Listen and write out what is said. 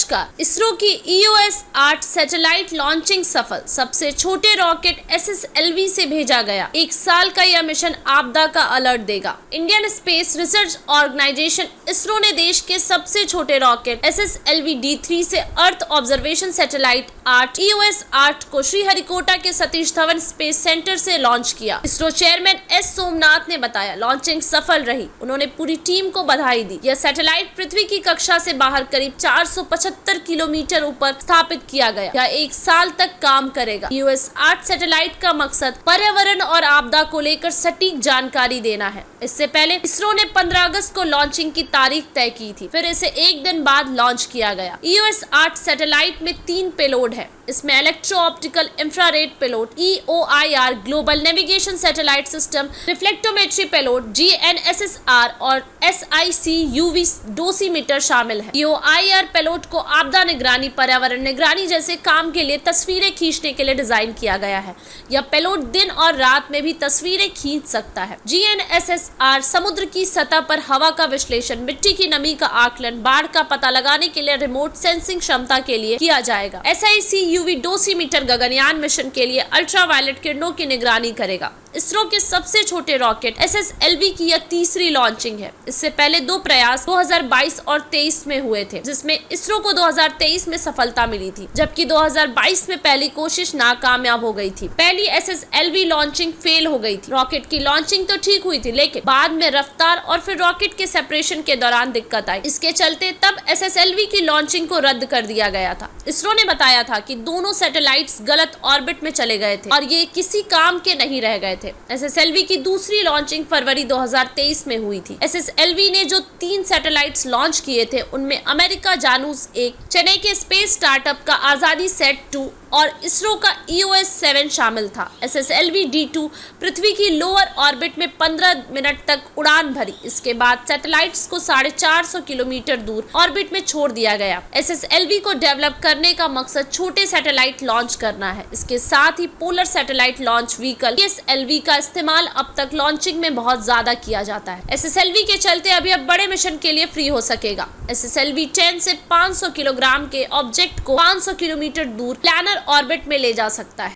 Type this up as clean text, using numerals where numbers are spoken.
नमस्कार। इसरो की EOS-8 satellite launching सफल। सबसे छोटे रॉकेट SSLV से भेजा गया। 1 साल का यह मिशन आपदा का अलर्ट देगा। Indian Space Research Organisation ISRO ने देश के सबसे छोटे रॉकेट SSLV-D3 से अर्थ ऑब्जर्वेशन सैटेलाइट 8 EOS-8 को श्रीहरिकोटा के सतीश धवन स्पेस सेंटर से लॉन्च किया। इसरो चेयरमैन S सोमनाथ ने बताया, लॉन्चिंग सफल रही। उन्होंने पूरी टीम को बधाई दी। यह सैटेलाइट पृथ्वी की कक्षा से बाहर करीब 475 किलोमीटर ऊपर स्थापित किया गया। यह 1 साल तक काम करेगा। EOS-8 सैटेलाइट का मकसद पर्यावरण और आपदा को लेकर सटीक जानकारी देना है। इससे पहले इसरो ने 15 अगस्त को लॉन्चिंग की तारीख तय की थी, फिर इसे 1 दिन बाद लॉन्च किया गया। EOS-8 सैटेलाइट में 3 पेलोड है। इसमें electro optical infrared payload EOIR, global navigation satellite system, reflectometry payload GNSSR और SIC UV डोसीमीटर शामिल है। EOIR पेलोड को आपदा निगरानी, पर्यावरण निगरानी जैसे काम के लिए तस्वीरें खींचने के लिए डिजाइन किया गया है। यह पेलोड दिन और रात में भी तस्वीरें खींच सकता है। GNSSR समुद्र की सतह पर हवा का विश्लेषण, मिट्टी की नमी का आकलन, बाढ़ का पता लगाने के लिए रिमोट सेंसिंग क्षमता के लिए किया जाएगा। SIC UV dosimeter Gaganyaan mission के लिए अल्ट्रावायलेट किरणों की निगरानी करेगा। इसरो के सबसे छोटे रॉकेट SSLV की यह तीसरी लॉन्चिंग है। इससे पहले 2 प्रयास 2022 और 23 में हुए थे, जिसमें इसरो को 2023 में सफलता मिली थी, जबकि 2022 में पहली कोशिश नाकामयाब हो गई थी। पहली SSLV लॉन्चिंग फेल हो गई थी। रॉकेट की लॉन्चिंग तो ठीक हुई थी, लेकिन बाद में रफ्तार और फिर रॉकेट के सेपरेशन के दौरान दिक्कत आई। इसके चलते तब SSLV की लॉन्चिंग को रद्द कर दिया गया था। इसरो ने बताया था कि दोनों सैटेलाइट्स गलत ऑर्बिट में चले गए थे और ये किसी काम के नहीं रह गए थे। SSLV की दूसरी लॉन्चिंग फरवरी 2023 में हुई थी। SSLV ने जो 3 सैटेलाइट्स लॉन्च किए थे, उनमें अमेरिका जानूस 1, चेन्नई के स्पेस स्टार्टअप का आजादी सेट 2 और इसरो का EOS-7 शामिल था। SSLV-D2 पृथ्वी की लोअर ऑर्बिट में 15 मिनट तक उड़ान भरी। इसके बाद सैटेलाइट्स को 450 किलोमीटर दूर ऑर्बिट में छोड़ दिया गया। SSLV को डेवलप करने का मकसद छोटे सैटेलाइट लॉन्च करना है। इसके साथ ही polar satellite launch vehicle PSLV का इस्तेमाल अब तक लॉन्चिंग में बहुत ज्यादा किया जाता है। SSLV के चलते अभी अब बड़े मिशन के लिए फ्री हो सकेगा। SSLV-10 से 500 किलोग्राम के ऑब्जेक्ट को 500 किलोमीटर दूर प्लानर ऑर्बिट में ले जा सकता है।